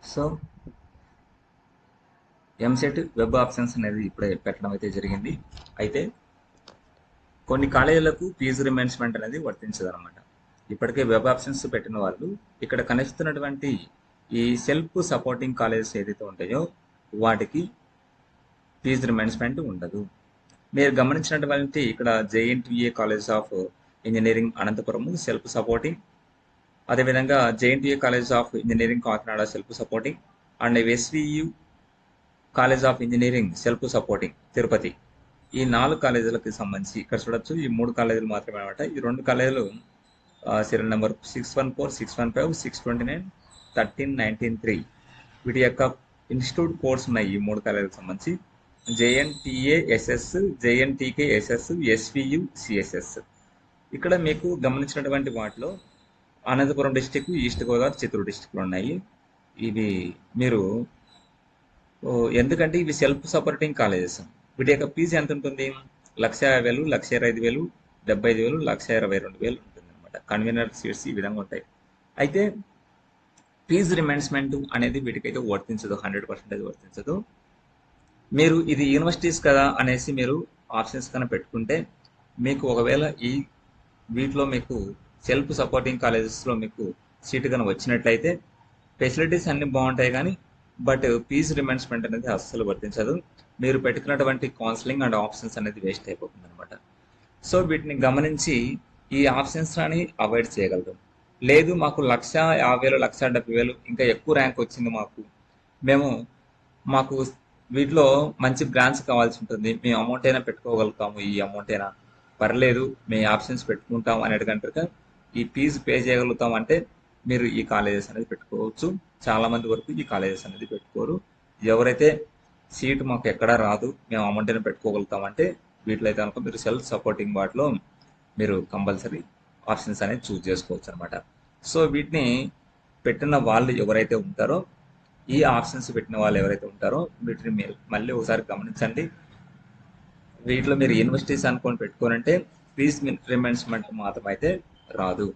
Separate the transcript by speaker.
Speaker 1: So EAMCET web options అనేది ఇప్పుడే పెట్టడం అయితే జరిగింది. అయితే కొన్ని కాలేజీలకు ఫీజు రిమెన్స్మెంట్ అనేది వర్తించదు అనమాట. ఇప్పటికే వెబ్ ఆప్షన్స్ పెట్టిన వాళ్ళు ఇక్కడ కనిపిస్తున్నటువంటి ఈ సెల్ఫ్ సపోర్టింగ్ కాలేజెస్ ఏదైతే ఉంటాయో వాటికి ఫీజు రిమెన్స్మెంట్ ఉండదు. మీరు గమనించినటువంటి ఇక్కడ JNTA college of engineering Anantapur self supporting, అదేవిధంగా JNTA college of engineering Kakinada self supporting and SVU college of engineering self supporting Tirupati, ఈ 4 కాలేజీలకు సంబంధించి ఇక్కడ చూడొచ్చు. ఈ 3 కాలేజీలు మాత్రమే అనమాట. ఈ 2 కాలేజీలు సీరియల్ నెంబర్ 614, 615, 629, 13, 19, 3 వీటి యొక్క ఇన్స్టిట్యూట్ కోర్స్ ఉన్నాయి. ఈ 3 కాలేజీలకు సంబంధించి జేఎన్టీఏఎస్ఎస్, జేఎన్టీకేఎస్ఎస్, ఎస్వియు, సిఎస్ఎస్. ఇక్కడ మీకు గమనించినటువంటి వాటిలో అనంతపురం డిస్టిక్, ఈస్ట్ గోదావరి, చిత్తూరు డిస్టిక్లు ఉన్నాయి. ఇవి మీరు ఎందుకంటే ఇవి సెల్ఫ్ సపోర్టింగ్ కాలేజెస్. వీటి యొక్క ఫీజు ఎంత ఉంటుంది? 1,50,000, 1,25,000, 75,000, 1,22,000 ఉంటుంది అనమాట. కన్వీనర్ సీట్స్ ఈ విధంగా ఉంటాయి. అయితే ఫీజు రిమెన్స్మెంట్ అనేది వీటికైతే వర్తించదు, 100% వర్తించదు. మీరు ఇది యూనివర్సిటీస్ కదా అనేసి మీరు ఆప్షన్స్ కన్నా పెట్టుకుంటే మీకు ఒకవేళ వీటిలో మీకు సెల్ఫ్ సపోర్టింగ్ కాలేజెస్లో మీకు సీటు కనుక వచ్చినట్లయితే ఫెసిలిటీస్ అన్నీ బాగుంటాయి, కానీ బట్ ఫీజు రిమెన్స్మెంట్ అనేది అస్సలు వర్తించదు. మీరు పెట్టుకున్నటువంటి కౌన్సిలింగ్ అండ్ ఆప్షన్స్ అనేది వేస్ట్ అయిపోతుంది అనమాట. సో వీటిని గమనించి ఈ ఆప్షన్స్ అని అవాయిడ్ చేయగలరు. లేదు మాకు 1,50,000, 1,70,000 ఇంకా ఎక్కువ ర్యాంక్ వచ్చింది మాకు వీటిలో మంచి బ్రాంచ్ కావాల్సి ఉంటుంది, మేము అమౌంట్ అయినా పెట్టుకోగలుగుతాము, ఈ అమౌంట్ అయినా పర్లేదు మేము ఆప్షన్స్ పెట్టుకుంటాం అనేది కనుక ఈ ఫీజు పే చేయగలుగుతాం అంటే మీరు ఈ కాలేజెస్ అనేది పెట్టుకోవచ్చు. చాలా మంది వరకు ఈ కాలేజెస్ అనేది పెట్టుకోరు. ఎవరైతే సీట్ మాకు ఎక్కడా రాదు, మేము అమౌంట్ అయినా పెట్టుకోగలుగుతామంటే వీటిలో అయితే కనుక మీరు సెల్ఫ్ సపోర్టింగ్ వాటిలో మీరు కంపల్సరీ ఆప్షన్స్ అనేది చూస్ చేసుకోవచ్చు అనమాట. సో వీటిని పెట్టిన వాళ్ళు ఎవరైతే ఉంటారో, ఈ ఆప్షన్స్ పెట్టిన వాళ్ళు ఎవరైతే ఉంటారో వీటిని మీరు మళ్ళీ ఒకసారి గమనించండి. వీటిలో మీరు యూనివర్సిటీస్ అనుకొని పెట్టుకోనంటే ఫీజ్ రిమెన్స్మెంట్ మాత్రం అయితే రాదు.